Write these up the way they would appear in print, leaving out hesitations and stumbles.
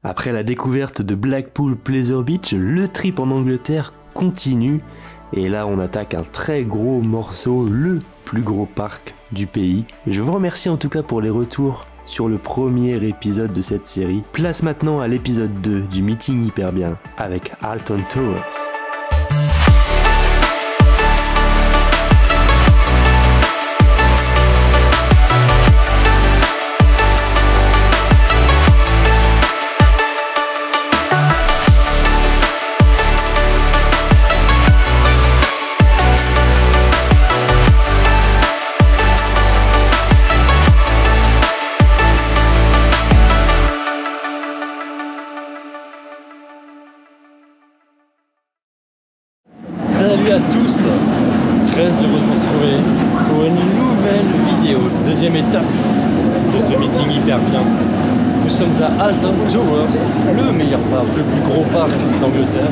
Après la découverte de Blackpool Pleasure Beach, le trip en Angleterre continue et là on attaque un très gros morceau, le plus gros parc du pays. Et je vous remercie en tout cas pour les retours sur le premier épisode de cette série. Place maintenant à l'épisode 2 du Meeting Hyper Bien avec Alton Towers. Salut à tous, très heureux de vous retrouver pour une nouvelle vidéo, deuxième étape de ce meeting hyper bien. Nous sommes à Alton Towers, le meilleur parc, le plus gros parc d'Angleterre.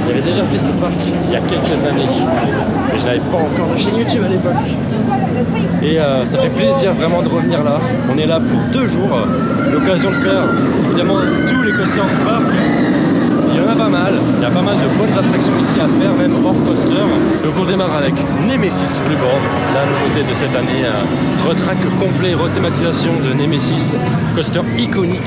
J'avais déjà fait ce parc il y a quelques années, mais je n'avais pas encore de chaîne YouTube à l'époque. Et ça fait plaisir vraiment de revenir là. On est là pour 2 jours, l'occasion de faire évidemment tous les coasters du parc. Il y en a pas mal, il y a pas mal de bonnes attractions ici à faire, même hors coaster. Donc on démarre avec Nemesis Reborn, la nouveauté de cette année, retrack complet, rethématisation de Nemesis, coaster iconique.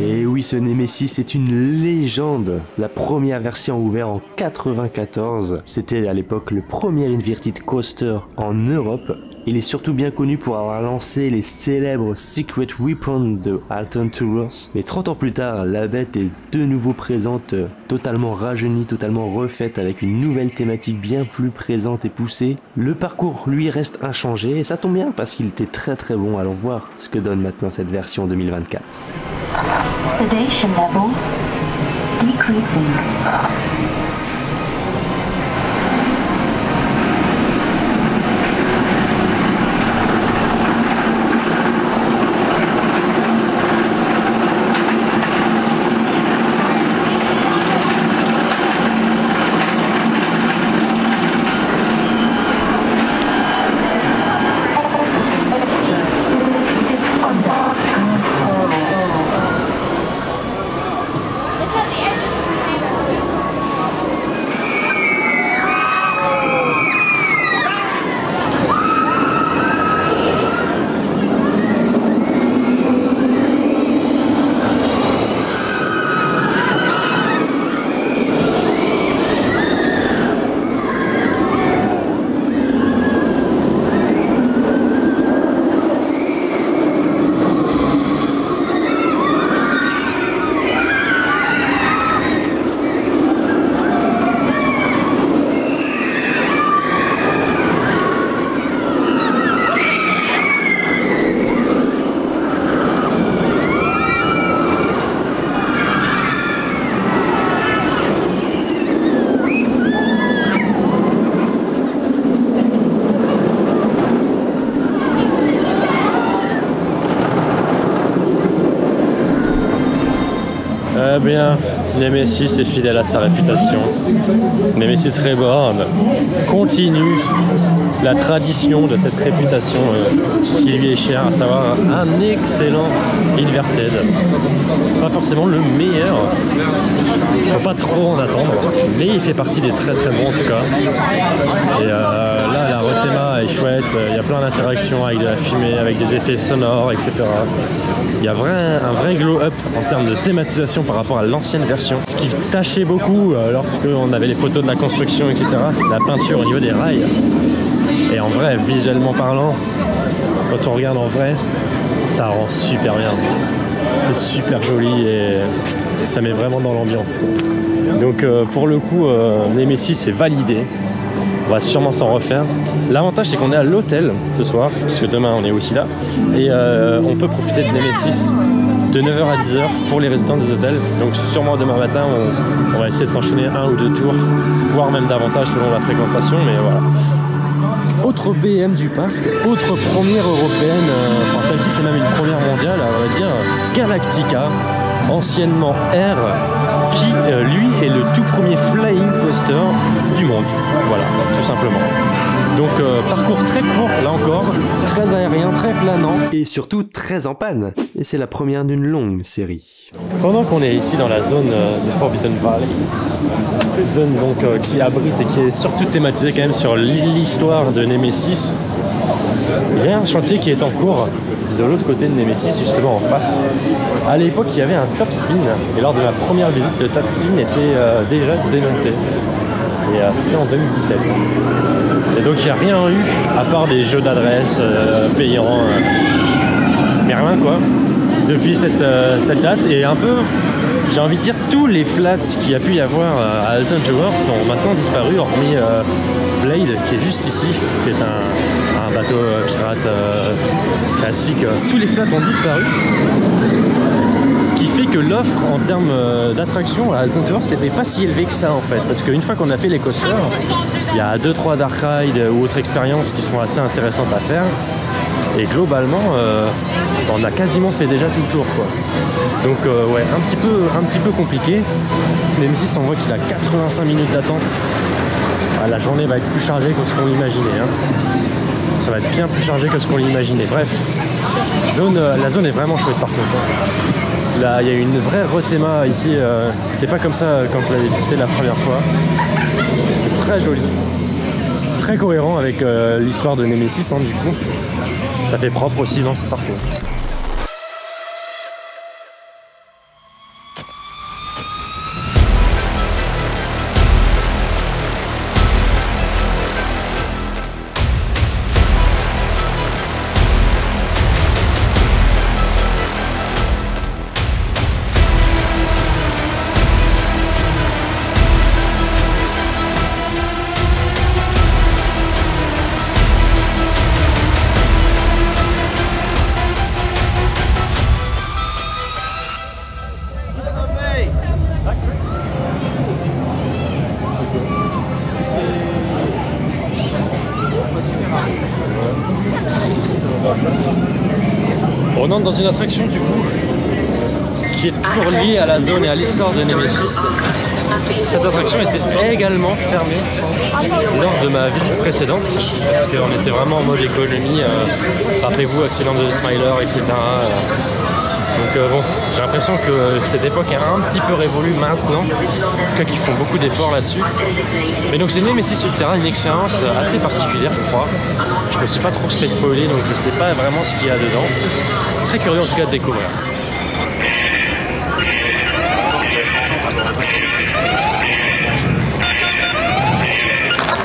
Et oui, ce Nemesis est une légende. La première version ouverte en 94, c'était à l'époque le premier inverted coaster en Europe. Il est surtout bien connu pour avoir lancé les célèbres Secret Weapons de Alton Towers. Mais 30 ans plus tard, la bête est de nouveau présente, totalement rajeunie, totalement refaite, avec une nouvelle thématique bien plus présente et poussée. Le parcours, lui, reste inchangé, et ça tombe bien parce qu'il était très bon. Allons voir ce que donne maintenant cette version 2024. Sedation levels decreasing. Bien, Nemesis est fidèle à sa réputation. Nemesis Reborn continue la tradition de cette réputation qui lui est chère, à savoir un excellent inverted. C'est pas forcément le meilleur, faut pas trop en attendre, mais il fait partie des très bons en tout cas. Et là, la rethéma est chouette, il y a plein d'interactions avec de la fumée, avec des effets sonores, etc. Il y a un vrai glow-up en termes de thématisation par rapport à l'ancienne version. Ce qui tâchait beaucoup lorsqu'on avait les photos de la construction, etc., c'est la peinture au niveau des rails. Et en vrai, visuellement parlant, quand on regarde en vrai, ça rend super bien. C'est super joli et ça met vraiment dans l'ambiance. Donc pour le coup, Nemesis est validé. On va sûrement s'en refaire. L'avantage, c'est qu'on est à l'hôtel ce soir, parce que demain on est aussi là, et on peut profiter de Nemesis de 9h à 10h pour les résidents des hôtels. Donc sûrement demain matin, on va essayer de s'enchaîner 1 ou 2 tours, voire même davantage selon la fréquentation, mais voilà. Autre BM du parc, autre première européenne, enfin celle-ci c'est même une première mondiale, on va dire, Galactica. anciennement Air, qui lui est le tout premier flying coaster du monde. Voilà, tout simplement. Donc parcours très court, là encore, très aérien, très planant. Et surtout très en panne. Et c'est la première d'une longue série. Pendant qu'on est ici dans la zone de Forbidden Valley, zone donc qui abrite et qui est surtout thématisée quand même sur l'histoire de Nemesis, il y a un chantier qui est en cours de l'autre côté de Nemesis, justement en face. À l'époque, il y avait un top spin, et lors de ma première visite, le top spin était déjà démonté. Et c'était en 2017. Et donc il n'y a rien eu, à part des jeux d'adresse payants, mais rien quoi, depuis cette date. Et un peu, j'ai envie de dire, tous les flats qu'il y a pu y avoir à Alton Towers sont maintenant disparus, hormis Blade, qui est juste ici, qui est un bateau pirate classique. Tous les flats ont disparu. Ce qui fait que l'offre en termes d'attraction à Alton Towers c'était pas si élevé que ça en fait, parce qu'une fois qu'on a fait les coasters, il y a 2-3 dark rides ou autres expériences qui sont assez intéressantes à faire, et globalement on a quasiment fait déjà tout le tour quoi. Donc ouais, un petit peu compliqué. Nemesis, on voit qu'il a 85 minutes d'attente. La journée va être plus chargée que ce qu'on imaginait hein. Ça va être bien plus chargé que ce qu'on l'imaginait. Bref, la zone est vraiment chouette par contre hein. Là, il y a une vraie rethéma ici, c'était pas comme ça quand je l'avais visité la première fois. C'est très joli, très cohérent avec l'histoire de Nemesis hein, du coup. Ça fait propre aussi, non, c'est parfait. On entre dans une attraction du coup qui est toujours liée à la zone et à l'histoire de Nemesis. Cette attraction était également fermée lors de ma visite précédente parce qu'on était vraiment en mode économie. Rappelez-vous, accident de Smiler, etc. Donc bon, j'ai l'impression que cette époque est un petit peu révolue maintenant, en tout cas qu'ils font beaucoup d'efforts là-dessus. Mais donc c'est Nemesis sur le terrain, une expérience assez particulière je crois. Je me suis pas trop fait spoiler donc je sais pas vraiment ce qu'il y a dedans. Très curieux en tout cas de découvrir.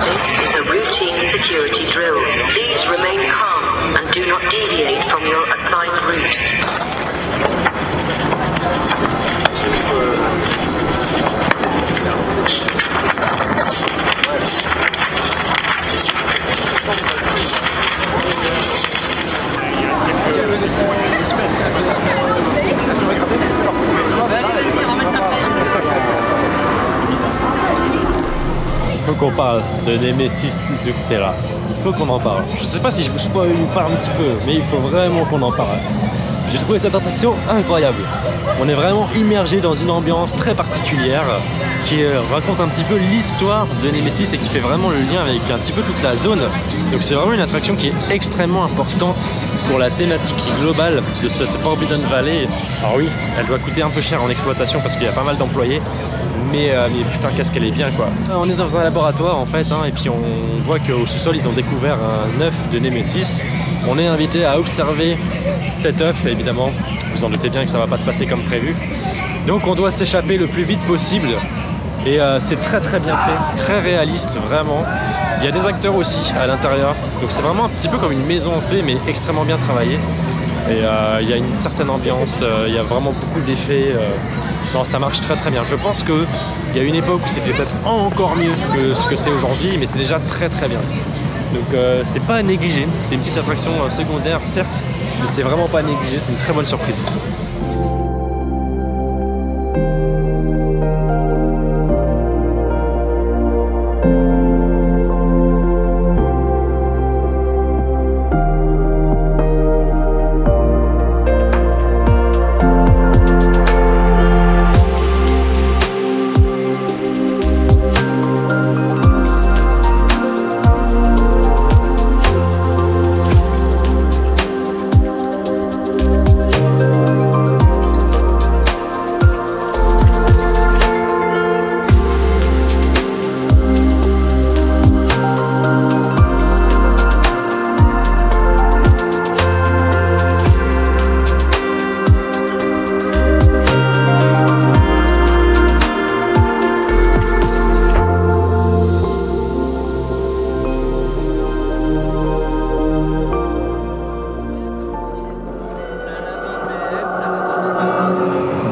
This is a routine security drill. Please remain calm and do not deviate from your assigned route. Il faut qu'on parle de Nemesis Zukterra. Il faut qu'on en parle. Je sais pas si je vous spoil ou pas un petit peu, mais il faut vraiment qu'on en parle. J'ai trouvé cette attraction incroyable. On est vraiment immergé dans une ambiance très particulière qui raconte un petit peu l'histoire de Nemesis et qui fait vraiment le lien avec un petit peu toute la zone. Donc c'est vraiment une attraction qui est extrêmement importante pour la thématique globale de cette Forbidden Valley. Alors oui, elle doit coûter un peu cher en exploitation parce qu'il y a pas mal d'employés. Mais putain, qu'est-ce qu'elle est bien quoi. On est dans un laboratoire en fait hein, et puis on voit qu'au sous-sol ils ont découvert un œuf de Nemesis. On est invité à observer cet œuf et évidemment vous en doutez bien que ça va pas se passer comme prévu. Donc on doit s'échapper le plus vite possible et c'est très très bien fait, très réaliste vraiment. Il y a des acteurs aussi à l'intérieur donc c'est vraiment un petit peu comme une maison hantée mais extrêmement bien travaillée. Et il y a une certaine ambiance, il y a vraiment beaucoup d'effets. Non, ça marche très très bien. Je pense qu'il y a une époque où c'était peut-être encore mieux que ce que c'est aujourd'hui, mais c'est déjà très très bien. Donc c'est pas à négliger. C'est une petite attraction secondaire, certes, mais c'est vraiment pas à négliger. C'est une très bonne surprise.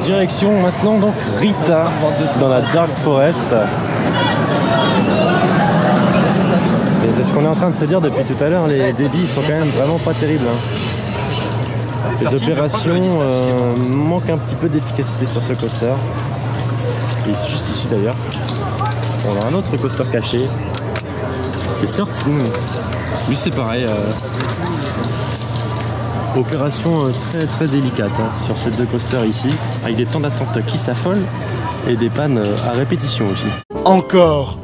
Direction maintenant donc Rita dans la Dark Forest. Et c'est ce qu'on est en train de se dire depuis tout à l'heure, les débits sont quand même vraiment pas terribles. Hein. Les opérations manquent un petit peu d'efficacité sur ce coaster. Et juste ici d'ailleurs, on a un autre coaster caché. C'est Certain. Lui c'est pareil. Opération très très délicate hein, sur ces deux coasters ici, avec des temps d'attente qui s'affolent et des pannes à répétition aussi. Encore.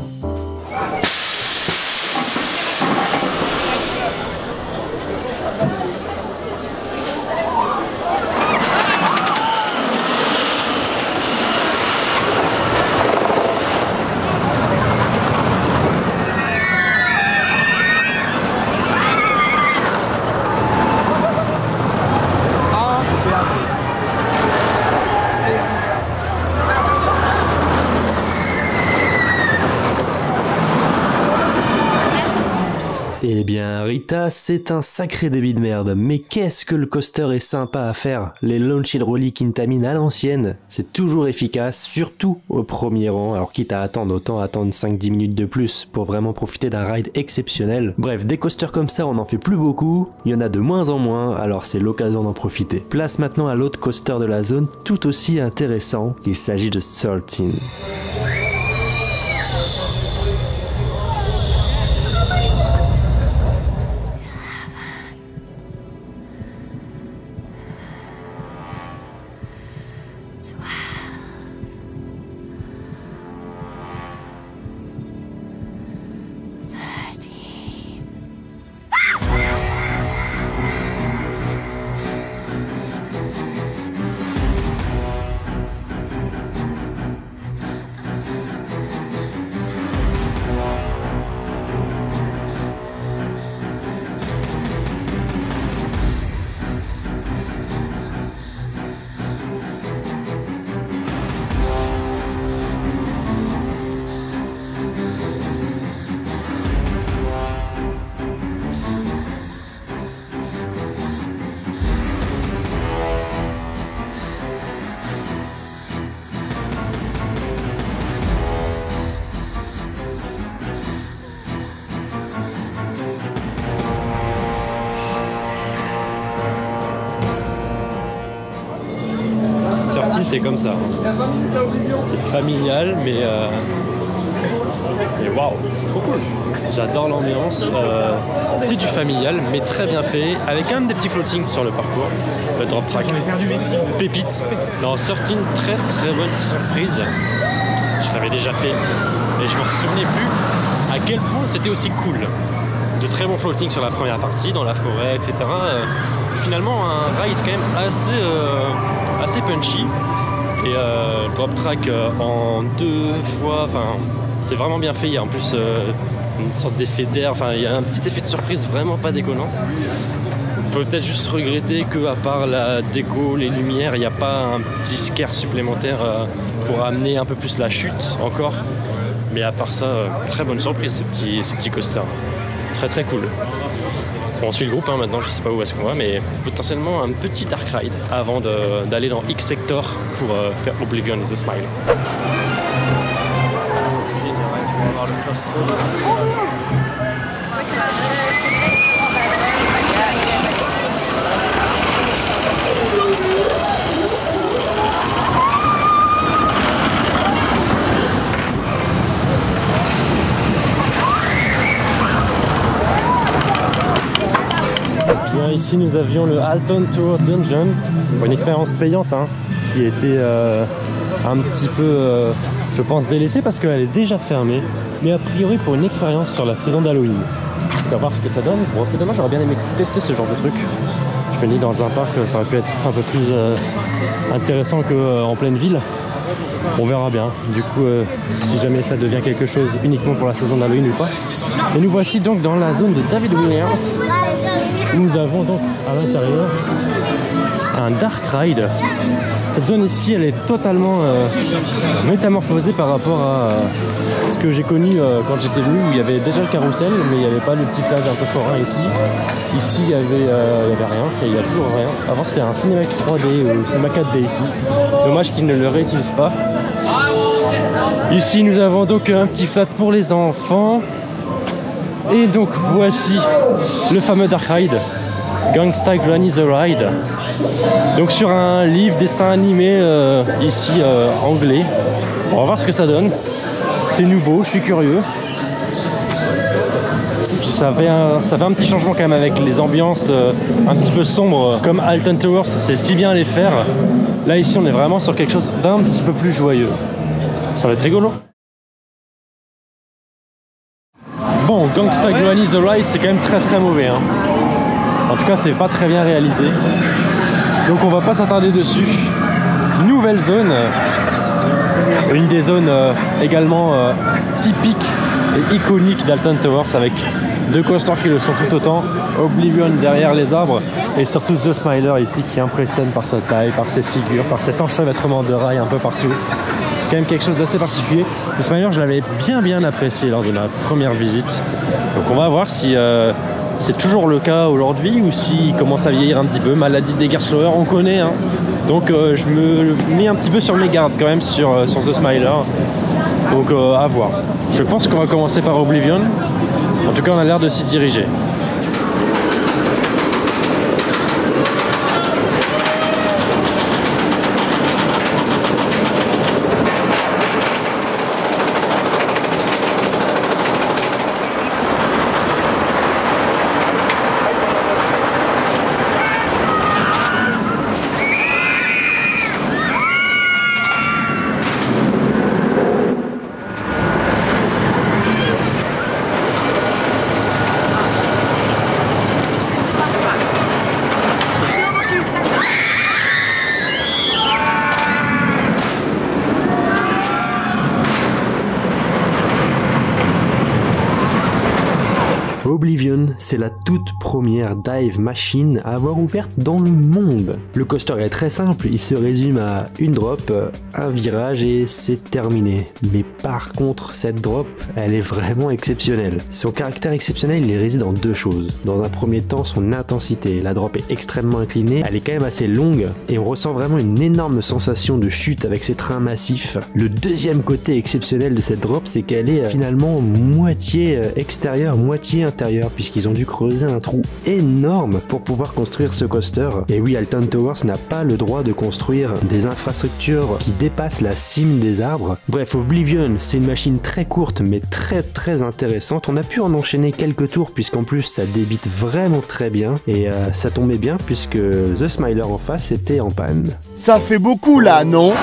Eh bien Rita, c'est un sacré débit de merde, mais qu'est-ce que le coaster est sympa à faire. Les Launch Rolly Kintamine à l'ancienne, c'est toujours efficace, surtout au premier rang, alors quitte à attendre, autant attendre 5-10 minutes de plus pour vraiment profiter d'un ride exceptionnel. Bref, des coasters comme ça on n'en fait plus beaucoup, il y en a de moins en moins, alors c'est l'occasion d'en profiter. Place maintenant à l'autre coaster de la zone, tout aussi intéressant, il s'agit de Certain. Certain, c'est comme ça. C'est familial, mais waouh, c'est trop cool. J'adore l'ambiance. C'est du familial, mais très bien fait, avec quand même des petits floatings sur le parcours. Le drop track, pépite. Dans Certain, très très bonne surprise. Je l'avais déjà fait, et je me souvenais plus à quel point c'était aussi cool. De très bons floatings sur la première partie, dans la forêt, etc. Finalement, un ride quand même assez punchy. Et drop track en 2 fois, enfin, c'est vraiment bien fait. Il y a en plus une sorte d'effet d'air, enfin, il y a un petit effet de surprise vraiment pas déconnant. On peut peut-être juste regretter qu'à part la déco, les lumières, il n'y a pas un petit scare supplémentaire pour amener un peu plus la chute encore. Mais à part ça, très bonne surprise ce petit coaster. Très très cool. Bon, on suit le groupe hein, maintenant, je sais pas où est-ce qu'on va, mais potentiellement un petit dark ride avant d'aller dans X-Sector pour faire Oblivion is a Smile. Bien, ici nous avions le Alton Tour Dungeon, une expérience payante hein, qui était un petit peu, je pense, délaissée parce qu'elle est déjà fermée, mais a priori pour une expérience sur la saison d'Halloween. On va voir ce que ça donne. Bon, c'est dommage, j'aurais bien aimé tester ce genre de truc. Je me dis dans un parc, ça aurait pu être un peu plus intéressant qu'en pleine ville. On verra bien, du coup, si jamais ça devient quelque chose uniquement pour la saison d'Halloween ou pas. Et nous voici donc dans la zone de David Williams. Nous avons donc à l'intérieur un dark ride. Cette zone ici, elle est totalement métamorphosée par rapport à ce que j'ai connu quand j'étais venu, où il y avait déjà le carrousel, mais il n'y avait pas le petit flag un peu forain ici. Ici, il y avait rien, et il n'y a toujours rien. Avant, c'était un Cinémax 3D ou Cinéma 4D ici. Dommage qu'ils ne le réutilisent pas. Ici, nous avons donc un petit flat pour les enfants. Et donc, voici le fameux Dark Ride, Gangsta Granny the Ride. Donc sur un livre dessin animé ici anglais. On va voir ce que ça donne. C'est nouveau, je suis curieux. Puis ça fait un petit changement quand même avec les ambiances un petit peu sombres comme Alton Towers, c'est si bien les faire. Là ici on est vraiment sur quelque chose d'un petit peu plus joyeux. Ça va être rigolo. Bon, Gangsta Granny the Ride, c'est quand même très mauvais. Hein. En tout cas, c'est pas très bien réalisé. Donc on va pas s'attarder dessus. Nouvelle zone. Une des zones également typiques et iconiques d'Alton Towers avec deux coasters qui le sont tout autant. Oblivion derrière les arbres et surtout The Smiler ici qui impressionne par sa taille, par ses figures, par cet enchevêtrement de rails un peu partout. C'est quand même quelque chose d'assez particulier. The Smiler, je l'avais bien apprécié lors de ma première visite. Donc on va voir si c'est toujours le cas aujourd'hui ou s'il commence à vieillir un petit peu. Maladie des Gerstlauer, on connaît. Hein. Donc je me mets un petit peu sur mes gardes quand même sur The Smiler. Donc à voir. Je pense qu'on va commencer par Oblivion. En tout cas, on a l'air de s'y diriger. Oblivion, c'est la toute première dive machine à avoir ouverte dans le monde. Le coaster est très simple, il se résume à une drop, un virage et c'est terminé. Mais par contre, cette drop, elle est vraiment exceptionnelle. Son caractère exceptionnel, il réside en deux choses. Dans un premier temps, son intensité. La drop est extrêmement inclinée, elle est quand même assez longue et on ressent vraiment une énorme sensation de chute avec ses trains massifs. Le deuxième côté exceptionnel de cette drop, c'est qu'elle est finalement moitié extérieure, moitié intérieure, puisqu'ils ont dû creuser un trou énorme pour pouvoir construire ce coaster. Et oui, Alton Towers n'a pas le droit de construire des infrastructures qui dépassent la cime des arbres. Bref, Oblivion, c'est une machine très courte mais très intéressante. On a pu en enchaîner quelques tours puisqu'en plus ça débite vraiment très bien et ça tombait bien puisque The Smiler en face était en panne. Ça fait beaucoup là, non ?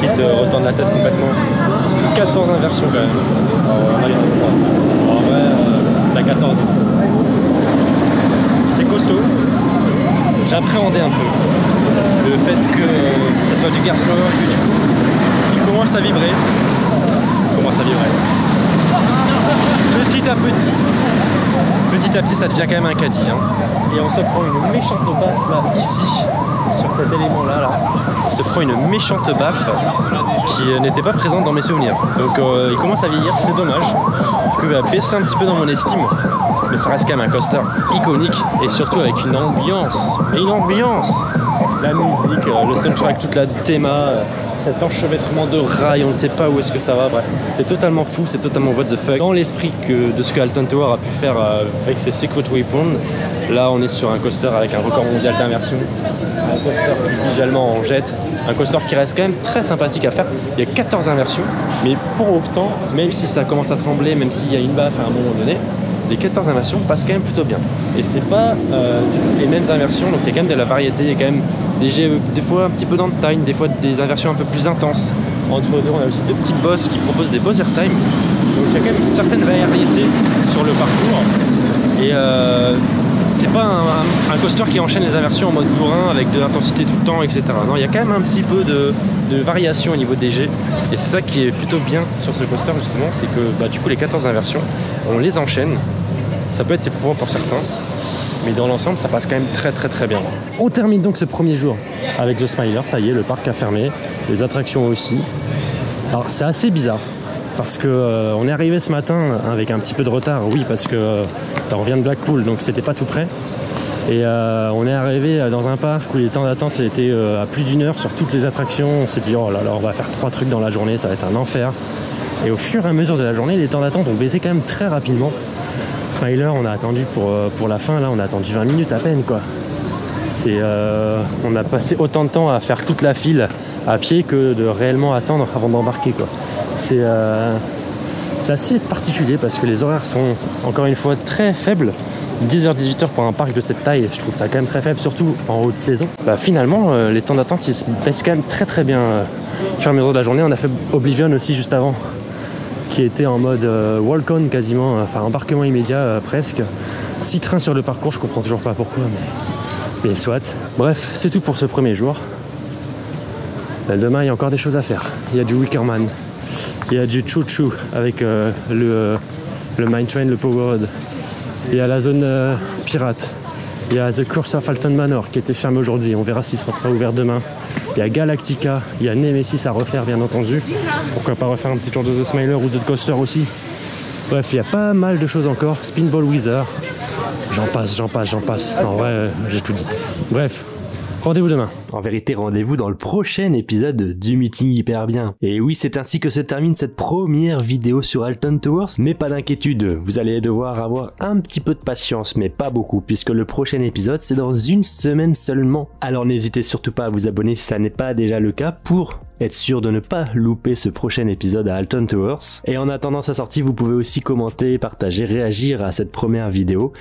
qui te retourne la tête complètement. 14 inversions quand même. Alors, là, il y en a 3. En vrai, la 14. C'est costaud. J'appréhendais un peu le fait que ça soit du gear slower, que du coup, il commence à vibrer. Petit à petit, ça devient quand même un caddie. Hein. Et on se prend une méchante baffe là, ici, sur cet élément-là. Là. On se prend une méchante baffe qui n'était pas présente dans mes souvenirs. Donc il commence à vieillir, c'est dommage. Du coup, il va baisser un petit peu dans mon estime. Mais ça reste quand même un coaster iconique et surtout avec une ambiance. La musique, le soundtrack, toute la théma, cet enchevêtrement de rails, on ne sait pas où est-ce que ça va. Bref, c'est totalement fou, c'est totalement what the fuck. Dans l'esprit de ce que Alton Tower a pu faire avec ses Secret Weapons, là on est sur un coaster avec un record mondial d'inversion, un coaster qui visuellement en jette, un coaster qui reste quand même très sympathique à faire. Il y a 14 inversions, mais pour autant, même si ça commence à trembler, même s'il y a une baffe à un moment donné, les 14 inversions passent quand même plutôt bien. Et c'est pas les mêmes inversions, donc il y a quand même de la variété, il y a quand même des fois un petit peu dans le time, des fois des inversions un peu plus intenses. Entre deux, on a aussi deux petites bosses qui proposent des boss airtime. Donc il y a quand même une certaine variété sur le parcours. Et c'est pas un coaster qui enchaîne les inversions en mode bourrin avec de l'intensité tout le temps, etc. Non, il y a quand même un petit peu de variation au niveau des G. Et c'est ça qui est plutôt bien sur ce coaster justement, c'est que du coup les 14 inversions, on les enchaîne. Ça peut être éprouvant pour certains, mais dans l'ensemble ça passe quand même très bien. On termine donc ce premier jour avec The Smiler, ça y est, le parc a fermé, les attractions aussi. Alors c'est assez bizarre parce que on est arrivé ce matin avec un petit peu de retard, oui, parce que on vient de Blackpool, donc c'était pas tout près. Et on est arrivé dans un parc où les temps d'attente étaient à plus d'1 heure sur toutes les attractions. On s'est dit oh là là, on va faire 3 trucs dans la journée, ça va être un enfer. Et au fur et à mesure de la journée, les temps d'attente ont baissé quand même très rapidement. Smiler, on a attendu pour la fin, là on a attendu 20 minutes à peine quoi. On a passé autant de temps à faire toute la file à pied que de réellement attendre avant d'embarquer quoi. C'est assez particulier parce que les horaires sont encore une fois très faibles. 10h-18h pour un parc de cette taille, je trouve ça quand même très faible, surtout en haute saison. Finalement, les temps d'attente ils se baissent quand même très bien au fur et à mesure de la journée. On a fait Oblivion aussi juste avant, qui était en mode walk-on quasiment, enfin embarquement immédiat presque. 6 trains sur le parcours, je comprends toujours pas pourquoi, mais soit. Bref, c'est tout pour ce premier jour. Demain, il y a encore des choses à faire. Il y a du Wickerman, il y a du Choo-Choo avec le Mine Train, le Powerhead. Il y a la zone pirate. Il y a The Curse of Alton Manor qui était fermé aujourd'hui. On verra si ça sera ouvert demain. Il y a Galactica. Il y a Nemesis à refaire, bien entendu. Pourquoi pas refaire un petit tour de The Smiler ou de Coaster aussi. Bref, il y a pas mal de choses encore. Spinball Wizard. J'en passe. En vrai, j'ai tout dit. Bref. Rendez-vous demain. En vérité, rendez-vous dans le prochain épisode du Meeting Hyper Bien. Et oui, c'est ainsi que se termine cette première vidéo sur Alton Towers. Mais pas d'inquiétude, vous allez devoir avoir un petit peu de patience, mais pas beaucoup, puisque le prochain épisode, c'est dans 1 semaine seulement. Alors n'hésitez surtout pas à vous abonner si ça n'est pas déjà le cas, pour être sûr de ne pas louper ce prochain épisode à Alton Towers. Et en attendant sa sortie, vous pouvez aussi commenter, partager, réagir à cette première vidéo.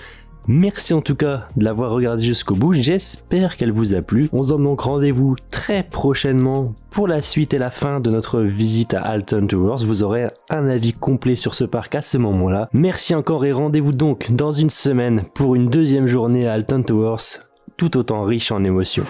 Merci en tout cas de l'avoir regardé jusqu'au bout, j'espère qu'elle vous a plu. On se donne donc rendez-vous très prochainement pour la suite et la fin de notre visite à Alton Towers. Vous aurez un avis complet sur ce parc à ce moment-là. Merci encore et rendez-vous donc dans 1 semaine pour une 2e journée à Alton Towers, tout autant riche en émotions.